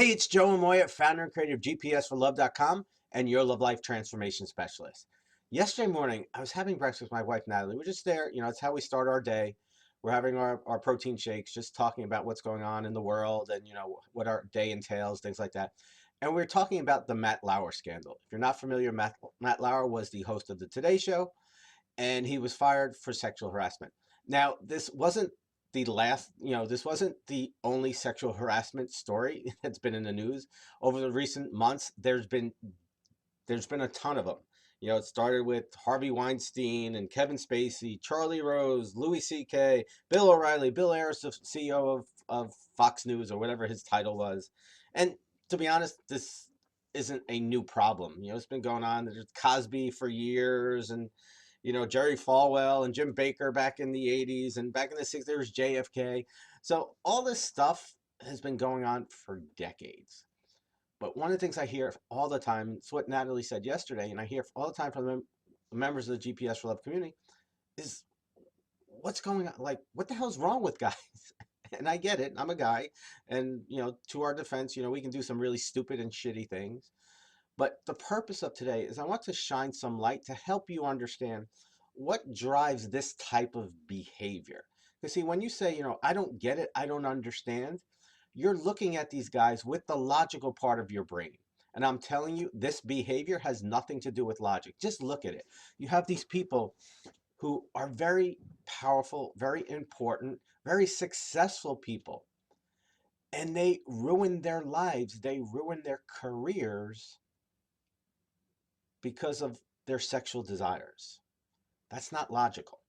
Hey, it's Joe Amoya, founder and creator of GPSforlove.com and your love life transformation specialist. Yesterday morning, I was having breakfast with my wife, Natalie. We're just there, it's how we start our day. We're having our protein shakes, just talking about what's going on in the world and, what our day entails, things like that. And we're talking about the Matt Lauer scandal. If you're not familiar, Matt Lauer was the host of the Today Show, and he was fired for sexual harassment. Now, this wasn't the only sexual harassment story that's been in the news over the recent months. There's been a ton of them. It started with Harvey Weinstein and Kevin Spacey, Charlie Rose, Louis C.K., Bill O'Reilly, Bill Ayers, the CEO of Fox News or whatever his title was. And to be honest, this isn't a new problem. It's been going on. There's Cosby for years, and Jerry Falwell and Jim Baker back in the 80s, and back in the 60s there was JFK. So all this stuff has been going on for decades. But one of the things I hear all the time, it's what Natalie said yesterday, and I hear all the time from the members of the GPS for Love community, is what's going on? Like, what the hell's wrong with guys? And I get it. I'm a guy. And, to our defense, we can do some really stupid and shitty things. But the purpose of today is I want to shine some light to help you understand what drives this type of behavior. Because see, when you say, I don't get it, I don't understand, you're looking at these guys with the logical part of your brain. And I'm telling you, this behavior has nothing to do with logic. Just look at it. You have these people who are very powerful, very important, very successful people, and they ruin their lives, they ruin their careers because of their sexual desires. That's not logical.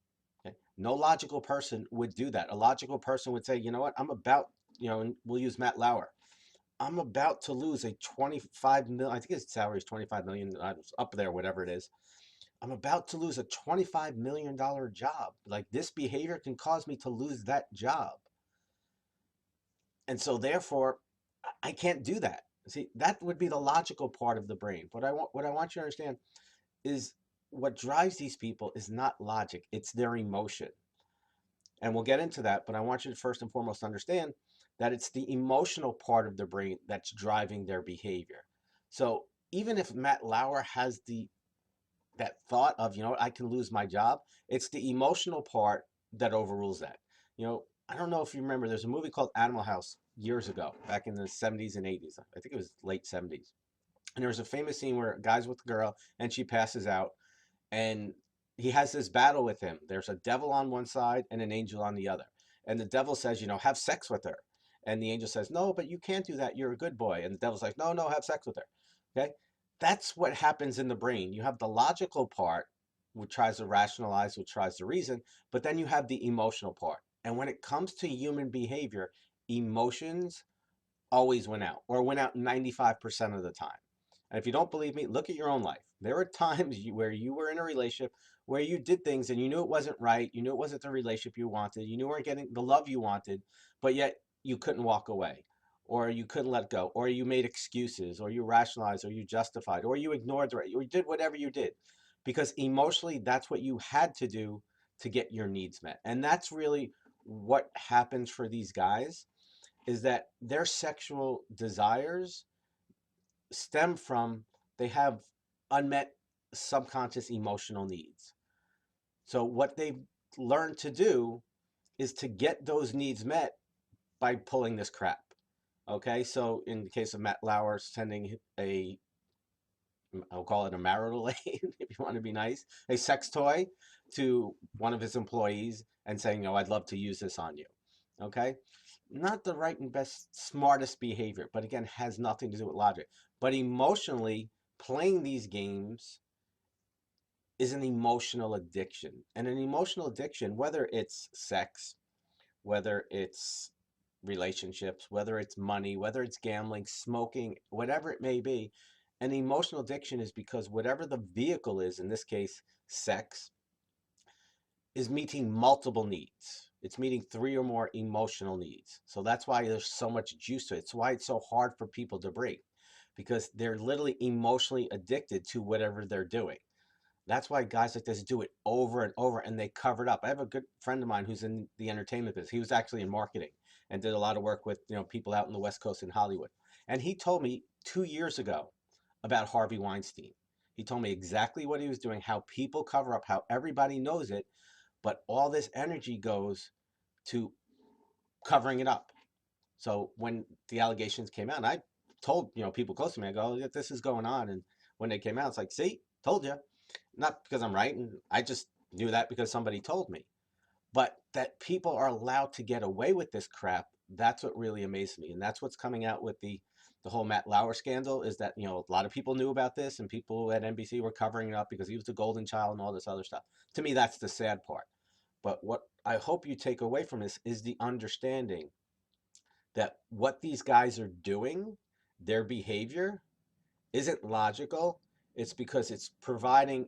Okay? No logical person would do that. A logical person would say, you know what, I'm about, and we'll use Matt Lauer. I'm about to lose a 25 million, I think his salary is 25 million, up there, whatever it is. I'm about to lose a $25 million job. Like, this behavior can cause me to lose that job. And so therefore, I can't do that. See, that would be the logical part of the brain. What I want you to understand is what drives these people is not logic, it's their emotion. And we'll get into that, but I want you to first and foremost understand that it's the emotional part of the brain that's driving their behavior. So even if Matt Lauer has that thought of, I can lose my job, it's the emotional part that overrules that. I don't know if you remember, there's a movie called Animal House years ago, back in the 70s and 80s. I think it was late 70s. And there was a famous scene where a guy's with a girl and she passes out, and he has this battle with him. There's a devil on one side and an angel on the other. And the devil says, have sex with her. And the angel says, no, but you can't do that. You're a good boy. And the devil's like, no, no, have sex with her. Okay. That's what happens in the brain. You have the logical part, which tries to rationalize, which tries to reason, but then you have the emotional part. And when it comes to human behavior, emotions always win out, or win out 95% of the time. And if you don't believe me, look at your own life. There were times where you were in a relationship where you did things and you knew it wasn't right. You knew it wasn't the relationship you wanted. You knew you weren't getting the love you wanted, but yet you couldn't walk away, or you couldn't let go, or you made excuses, or you rationalized, or you justified, or you ignored the right, or you did whatever you did. Because emotionally, that's what you had to do to get your needs met. And that's really what happens for these guys, is that their sexual desires stem from, they have unmet subconscious emotional needs. So what they've learned to do is to get those needs met by pulling this crap. Okay, so in the case of Matt Lauer sending I'll call it a marital aid, if you want to be nice, a sex toy to one of his employees and saying, I'd love to use this on you. Okay, not the right and best, smartest behavior, but again, has nothing to do with logic. But emotionally, playing these games is an emotional addiction. And an emotional addiction, whether it's sex, whether it's relationships, whether it's money, whether it's gambling, smoking, whatever it may be, an emotional addiction is because whatever the vehicle is, in this case, sex, is meeting multiple needs. It's meeting 3 or more emotional needs. So that's why there's so much juice to it. It's why it's so hard for people to break, because they're literally emotionally addicted to whatever they're doing. That's why guys like this do it over and over, and they cover it up. I have a good friend of mine who's in the entertainment business. He was actually in marketing and did a lot of work with people out in the West Coast in Hollywood. And he told me 2 years ago about Harvey Weinstein. He told me exactly what he was doing, how people cover up, how everybody knows it, but all this energy goes to covering it up. So when the allegations came out, and I told people close to me, I go, "Yeah, this is going on." And when they came out, it's like, see, told you. Not because I'm right, and I just knew that because somebody told me. But that people are allowed to get away with this crap, that's what really amazes me. And that's what's coming out with the whole Matt Lauer scandal, is that a lot of people knew about this, and people at NBC were covering it up because he was the golden child and all this other stuff. To me, that's the sad part. But what I hope you take away from this is the understanding that what these guys are doing, their behavior, isn't logical. It's because it's providing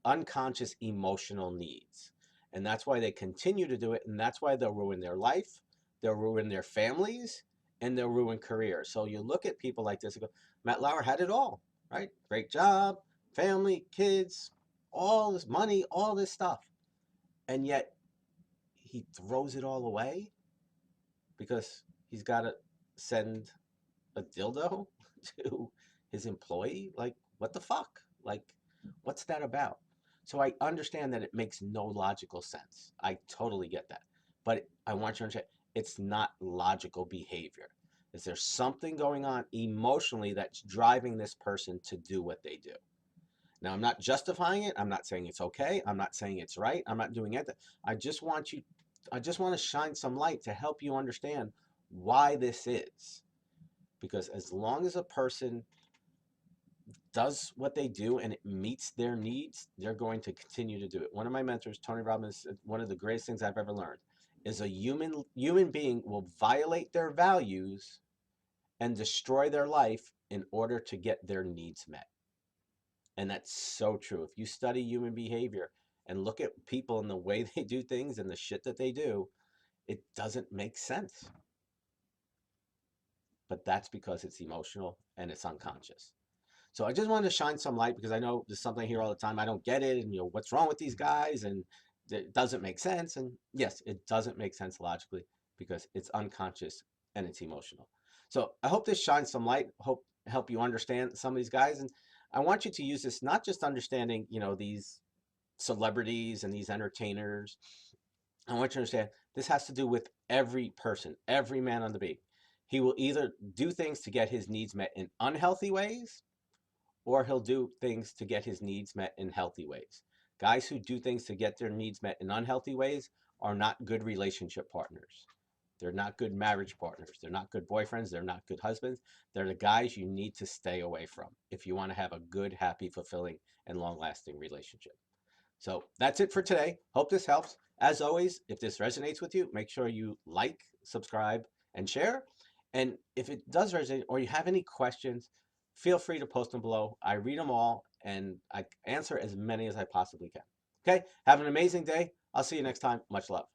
unconscious emotional needs. And that's why they continue to do it. And that's why they'll ruin their life, they'll ruin their families, and they'll ruin careers. So you look at people like this and go, Matt Lauer had it all, right? Great job, family, kids, all this money, all this stuff. And yet he throws it all away because he's got to send a dildo to his employee. Like, what the fuck? Like, what's that about? So I understand that it makes no logical sense. I totally get that. But I want you to understand, it's not logical behavior. Is there something going on emotionally that's driving this person to do what they do? Now, I'm not justifying it. I'm not saying it's okay. I'm not saying it's right. I'm not doing anything. I just want to shine some light to help you understand why this is. Because as long as a person does what they do and it meets their needs, they're going to continue to do it. One of my mentors, Tony Robbins, one of the greatest things I've ever learned is a human being will violate their values and destroy their life in order to get their needs met. And that's so true. If you study human behavior and look at people and the way they do things and the shit that they do, it doesn't make sense. But that's because it's emotional and it's unconscious. So I just wanted to shine some light because I know there's something here all the time. I don't get it. And, what's wrong with these guys? And it doesn't make sense. And yes, it doesn't make sense logically because it's unconscious and it's emotional. So I hope this shines some light. Hope help you understand some of these guys. And I want you to use this, not just understanding, these celebrities and these entertainers. I want you to understand this has to do with every person, every man on the beat. He will either do things to get his needs met in unhealthy ways, or he'll do things to get his needs met in healthy ways. Guys who do things to get their needs met in unhealthy ways are not good relationship partners. They're not good marriage partners. They're not good boyfriends. They're not good husbands. They're the guys you need to stay away from if you want to have a good, happy, fulfilling, and long-lasting relationship. So that's it for today. Hope this helps. As always, if this resonates with you, make sure you like, subscribe, and share. And if it does resonate or you have any questions, feel free to post them below. I read them all and I answer as many as I possibly can. Okay, have an amazing day. I'll see you next time. Much love.